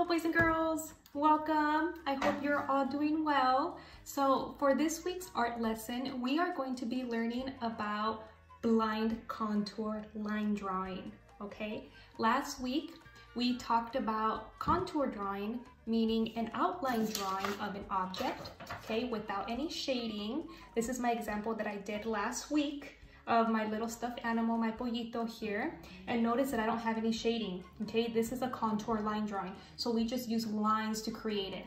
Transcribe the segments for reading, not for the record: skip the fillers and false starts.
Hello boys and girls, welcome. I hope you're all doing well. So for this week's art lesson, we are going to be learning about blind contour line drawing, okay? Last week, we talked about contour drawing, meaning an outline drawing of an object, okay, without any shading. This is my example that I did last week of my little stuffed animal, my pollito here. And notice that I don't have any shading, okay? This is a contour line drawing. So we just use lines to create it.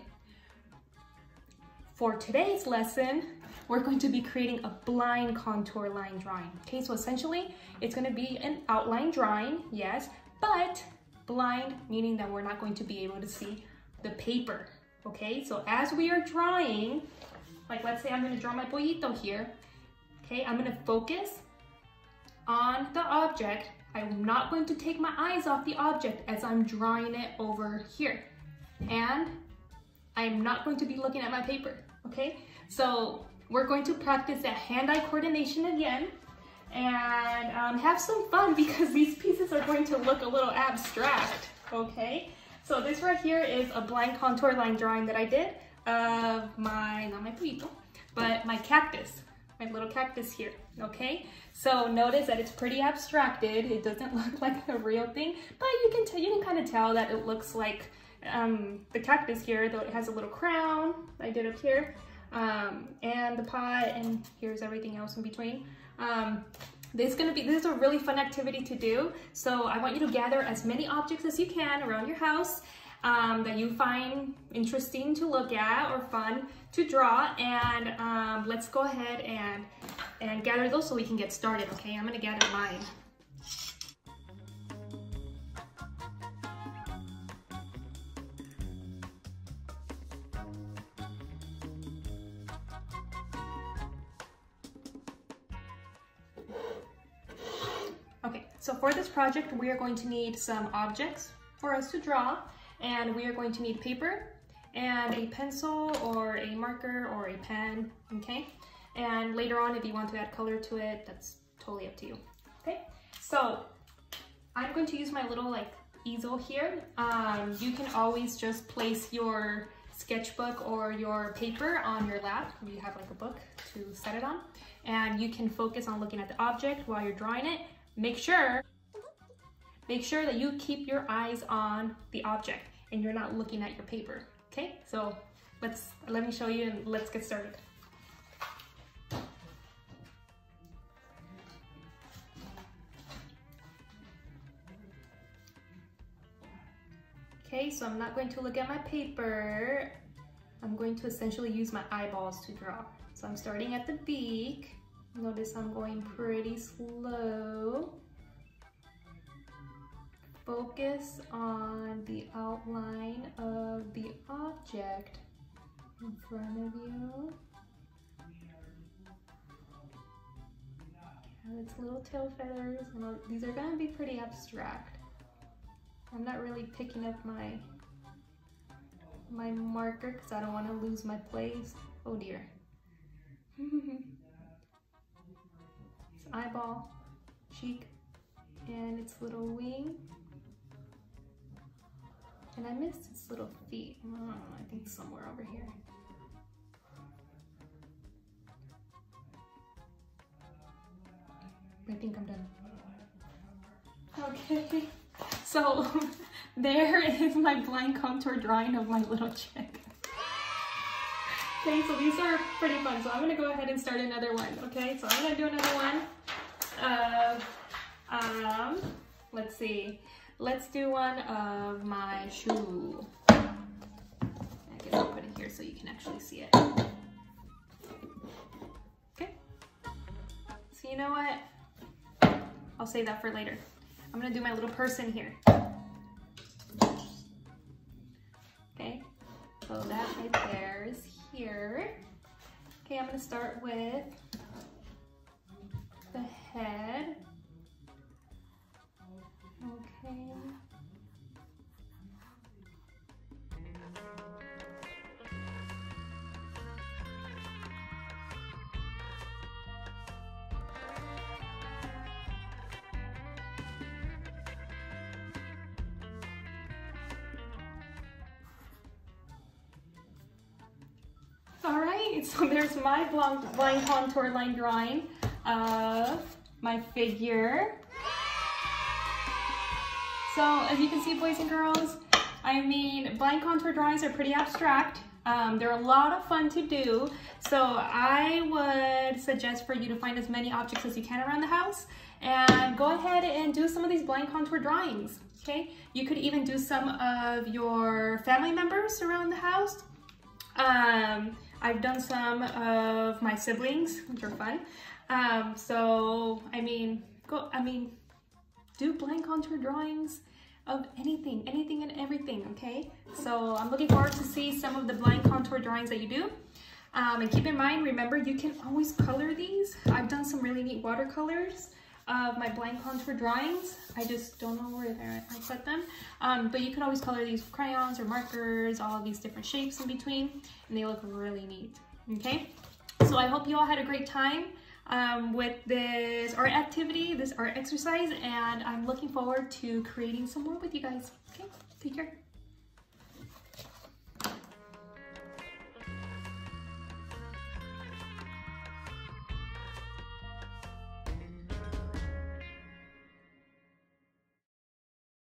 For today's lesson, we're going to be creating a blind contour line drawing, okay? So essentially, it's gonna be an outline drawing, yes, but blind, meaning that we're not going to be able to see the paper, okay? So as we are drawing, like let's say I'm gonna draw my pollito here, okay? I'm gonna focus on the object. I'm not going to take my eyes off the object as I'm drawing it over here. And I'm not going to be looking at my paper, okay? So we're going to practice that hand-eye coordination again and have some fun because these pieces are going to look a little abstract, okay? So this right here is a blind contour line drawing that I did of my, not my pollito, but my cactus. My little cactus here, okay? So notice that it's pretty abstracted. It doesn't look like a real thing, but you can kind of tell that it looks like the cactus here, though it has a little crown I did up here, and the pot, and here's everything else in between. This is a really fun activity to do. So I want you to gather as many objects as you can around your house that you find interesting to look at or fun to draw, and let's go ahead and gather those so we can get started, okay? I'm gonna gather mine. Okay, so for this project, we are going to need some objects for us to draw, and we are going to need paper and a pencil or a marker or a pen, okay? And later on, if you want to add color to it, that's totally up to you, okay? So I'm going to use my little like easel here. You can always just place your sketchbook or your paper on your lap. You have like a book to set it on, and you can focus on looking at the object while you're drawing it. Make sure that you keep your eyes on the object and you're not looking at your paper, okay? So let me show you and let's get started. Okay, so I'm not going to look at my paper. I'm going to essentially use my eyeballs to draw. So I'm starting at the beak. Notice I'm going pretty slow. Focus on the outline of the object in front of you. And its little tail feathers. These are gonna be pretty abstract. I'm not really picking up my marker because I don't want to lose my place. Oh dear. Its eyeball, cheek, and its little wing. And I missed its little feet. I think somewhere over here. I think I'm done. Okay, so there is my blind contour drawing of my little chick. Okay, so these are pretty fun. So I'm gonna go ahead and start another one, okay? So I'm gonna do another one. Let's see. Let's do one of my shoe. I guess I'll put it here so you can actually see it. Okay. So you know what? I'll save that for later. I'm gonna do my little person here. Okay. So that right there is here. Okay, I'm gonna start with the head. Okay. All right, so there's my blind contour line drawing of my figure. So as you can see, boys and girls, I mean, blind contour drawings are pretty abstract. They're a lot of fun to do. So I would suggest for you to find as many objects as you can around the house and go ahead and do some of these blind contour drawings, okay? You could even do some of your family members around the house. I've done some of my siblings, which are fun. So, I mean, do blind contour drawings of anything and everything, okay? So I'm looking forward to see some of the blind contour drawings that you do. And keep in mind, remember, you can always color these. I've done some really neat watercolors of my blind contour drawings. I just don't know where I set them. But you can always color these with crayons or markers, all of these different shapes in between, and they look really neat, okay? So I hope you all had a great time with this art activity, this art exercise, and I'm looking forward to creating some more with you guys. Okay, take care.